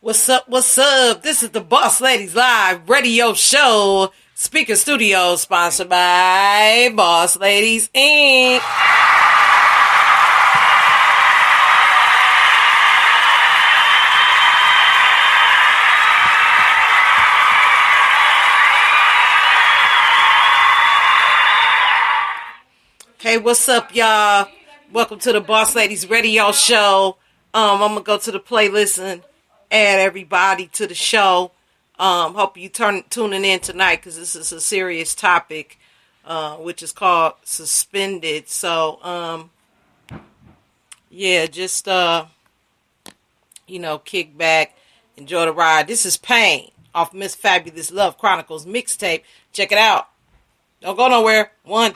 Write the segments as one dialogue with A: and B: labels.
A: What's up? What's up? This is the Boss Ladies Live radio show. Speaker Studio sponsored by Boss Ladies Inc. Hey, what's up, y'all? Welcome to the Boss Ladies radio show. I'm gonna go to the playlist and add everybody to the show. Hope you tuning in tonight because this is a serious topic, which is called suspended. So, yeah, just kick back, enjoy the ride. This is Pain off Miss Fabulous Love Chronicles mixtape. Check it out. Don't go nowhere. One.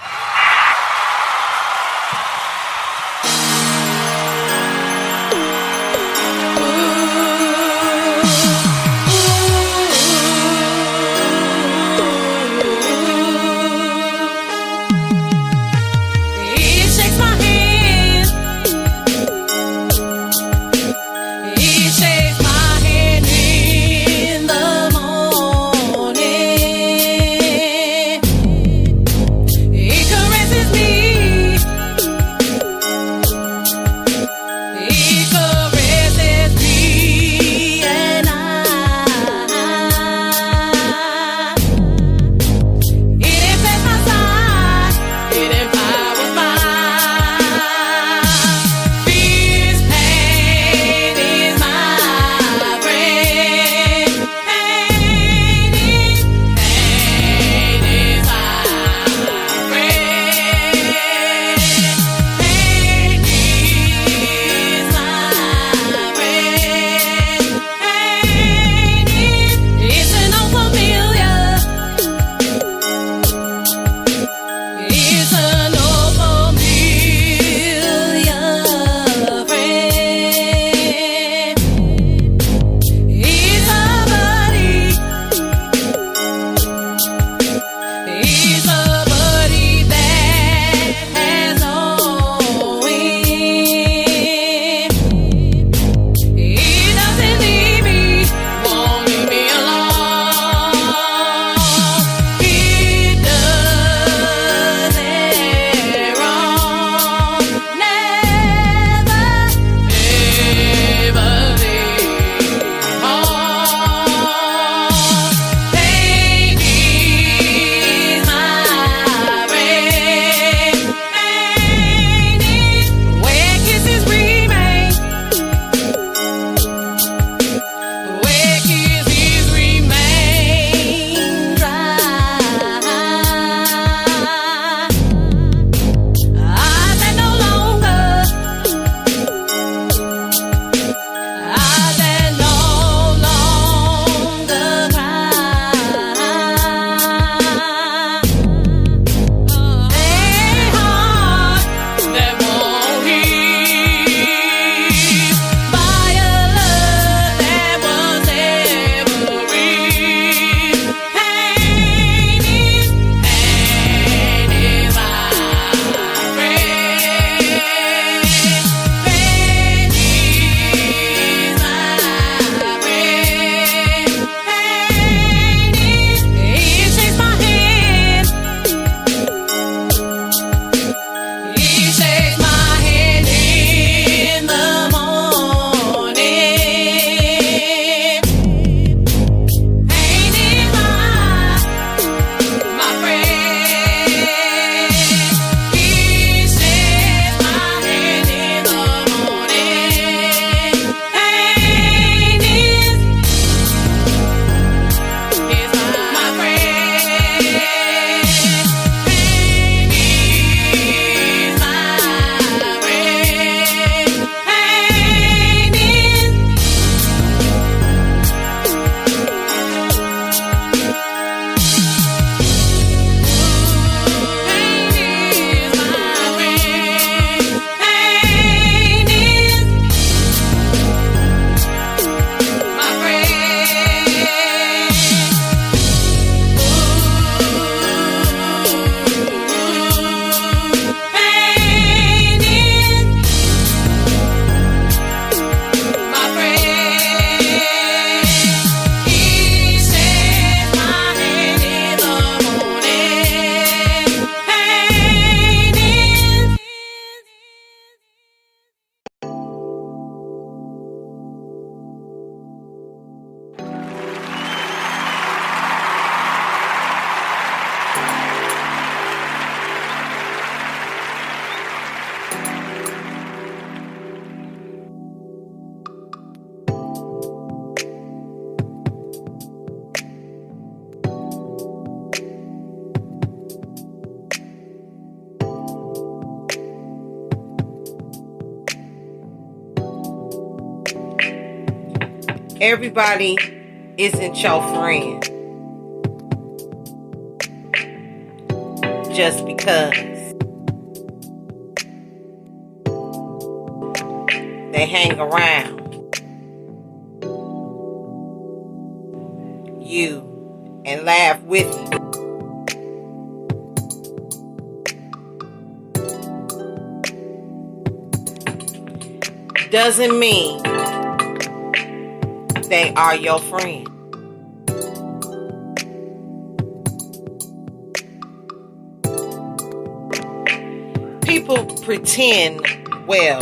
B: He
A: Everybody isn't your friend just because they hang around you and laugh with you. Doesn't mean they are your friend. People pretend well.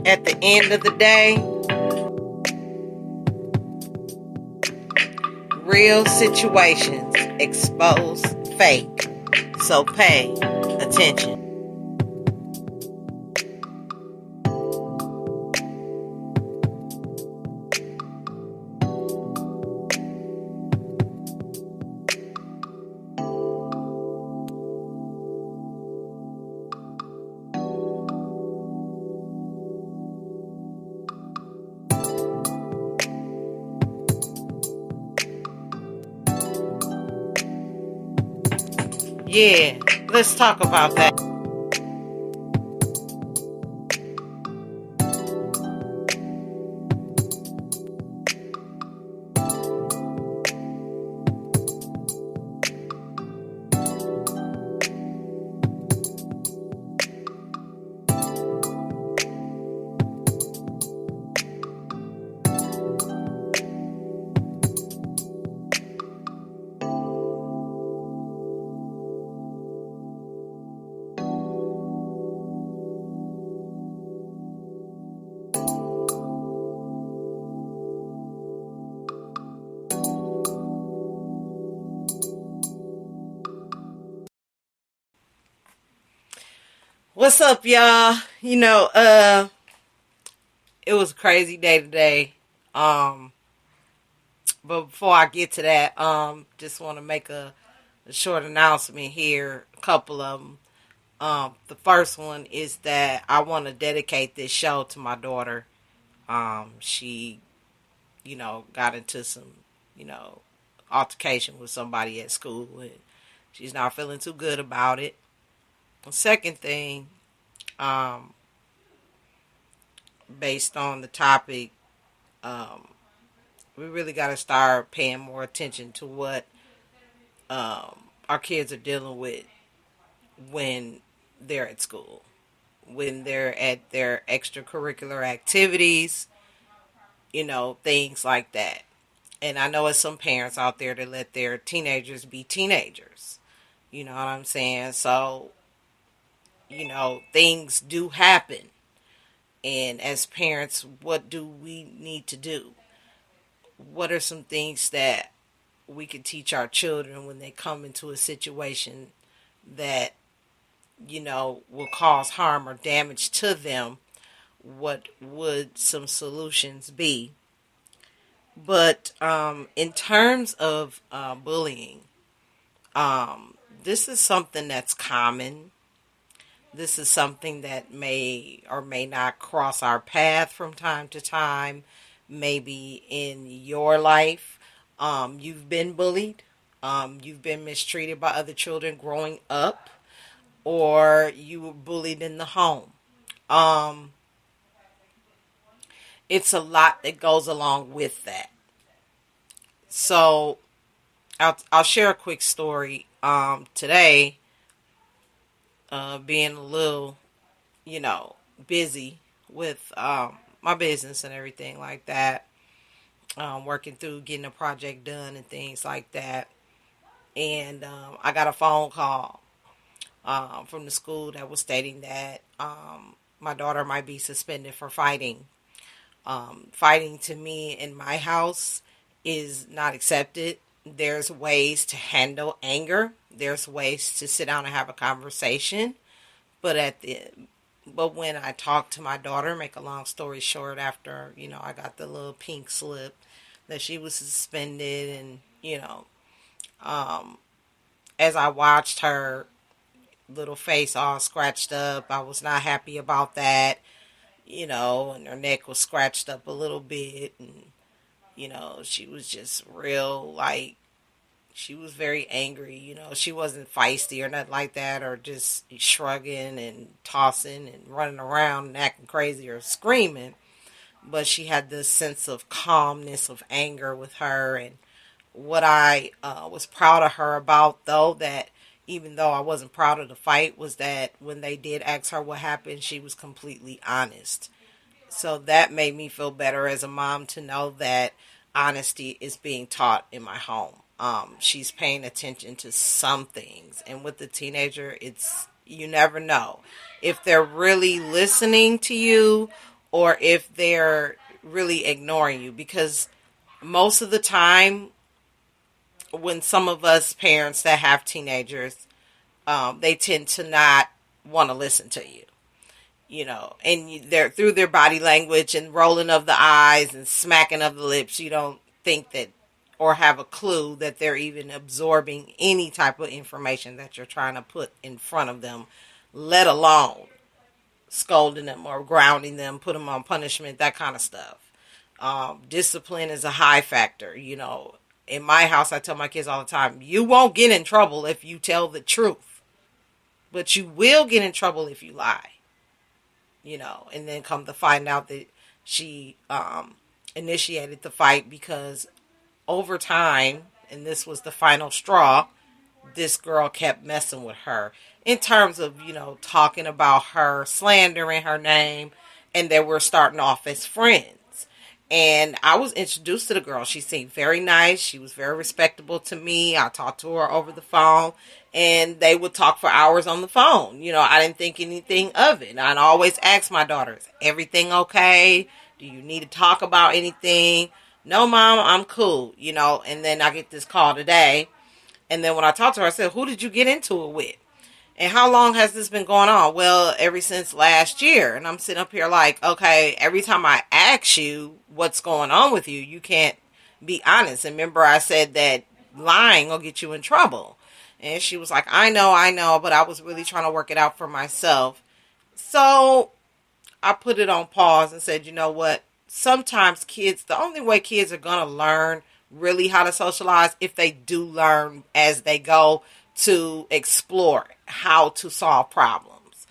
A: At the end of the day, real situations expose fake. So pay attention. Yeah, let's talk about that. What's up, y'all? It was a crazy day today. But before I get to that, just want to make a short announcement here. A couple of them. The first one is that I want to dedicate this show to my daughter. She, got into some, altercation with somebody at school, and she's not feeling too good about it. The second thing, based on the topic, we really got to start paying more attention to what our kids are dealing with when they're at school, when they're at their extracurricular activities, things like that. And I know there's some parents out there that let their teenagers be teenagers. You know what I'm saying? So, things do happen. And as parents, what do we need to do? What are some things that we could teach our children when they come into a situation that, will cause harm or damage to them? What would some solutions be? But in terms of bullying, this is something that's common. This is something that may or may not cross our path from time to time. Maybe in your life, you've been bullied. You've been mistreated by other children growing up, or you were bullied in the home. Um, it's a lot that goes along with that. So I'll share a quick story. Today, being a little, busy with my business and everything like that, working through getting a project done and things like that. And I got a phone call from the school that was stating that my daughter might be suspended for fighting. Fighting to me in my house is not accepted. There's ways to handle anger. There's ways to sit down and have a conversation. But at the But when I talked to my daughter, make a long story short, after, I got the little pink slip that she was suspended, and, as I watched her little face all scratched up, I was not happy about that, and her neck was scratched up a little bit, and, she was just real, like, she was very angry. She wasn't feisty or nothing like that, or just shrugging and tossing and running around and acting crazy or screaming. But she had this sense of calmness, of anger with her. And what I was proud of her about, though, that even though I wasn't proud of the fight, was that when they did ask her what happened, she was completely honest. So that made me feel better as a mom, to know that honesty is being taught in my home. She's paying attention to some things. And with the teenager, you never know if they're really listening to you or if they're really ignoring you. Because most of the time, when some of us parents that have teenagers, they tend to not want to listen to you. And they're through their body language and rolling of the eyes and smacking of the lips. You don't think that, or have a clue that they're even absorbing any type of information that you're trying to put in front of them, let alone scolding them or grounding them, put them on punishment, that kind of stuff. Discipline is a high factor. In my house, I tell my kids all the time, you won't get in trouble if you tell the truth, but you will get in trouble if you lie. And then come to find out that she initiated the fight because over time, and this was the final straw, this girl kept messing with her in terms of, talking about her, slandering her name, and they were starting off as friends. And I was introduced to the girl. She seemed very nice. She was very respectable to me. I talked to her over the phone, and they would talk for hours on the phone. I didn't think anything of it. I'd always ask my daughters, everything okay? Do you need to talk about anything? No, Mom, I'm cool, and then I get this call today. And then when I talked to her, I said, who did you get into it with? And how long has this been going on? Well, ever since last year. And I'm sitting up here like, okay, every time I ask you what's going on with you, you can't be honest. And remember, I said that lying will get you in trouble. And she was like, I know, but I was really trying to work it out for myself. So I put it on pause and said, you know what? Sometimes the only way kids are going to learn really how to socialize, if they do learn as they go, to explore how to solve problems.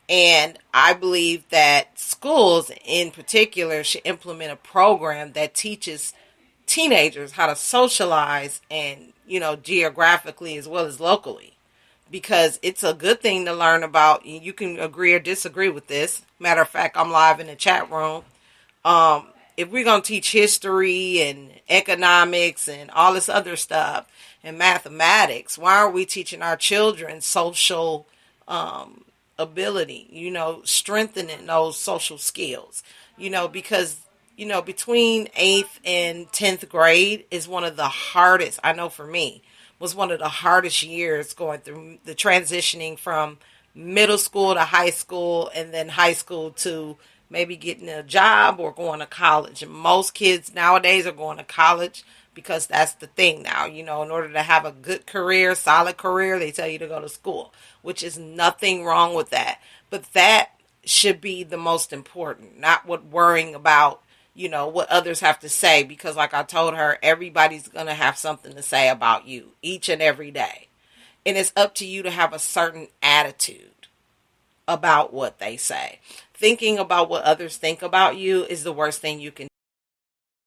A: And I believe that schools in particular should implement a program that teaches teenagers how to socialize, and, geographically as well as locally. Because it's a good thing to learn about. You can agree or disagree with this. Matter of fact, I'm live in the chat room. If we're going to teach history and economics and all this other stuff and mathematics, why aren't we teaching our children social ability, strengthening those social skills, because, between 8th and 10th grade is one of the hardest, I know for me, was one of the hardest years, going through the transitioning from middle school to high school, and then high school to maybe getting a job or going to college. And most kids nowadays are going to college because that's the thing now. In order to have a good career, solid career, they tell you to go to school, which is nothing wrong with that. But that should be the most important, not what worrying about, what others have to say. Because like I told her, everybody's going to have something to say about you each and every day. And it's up to you to have a certain attitude about what they say. Thinking about what others think about you is the worst thing you can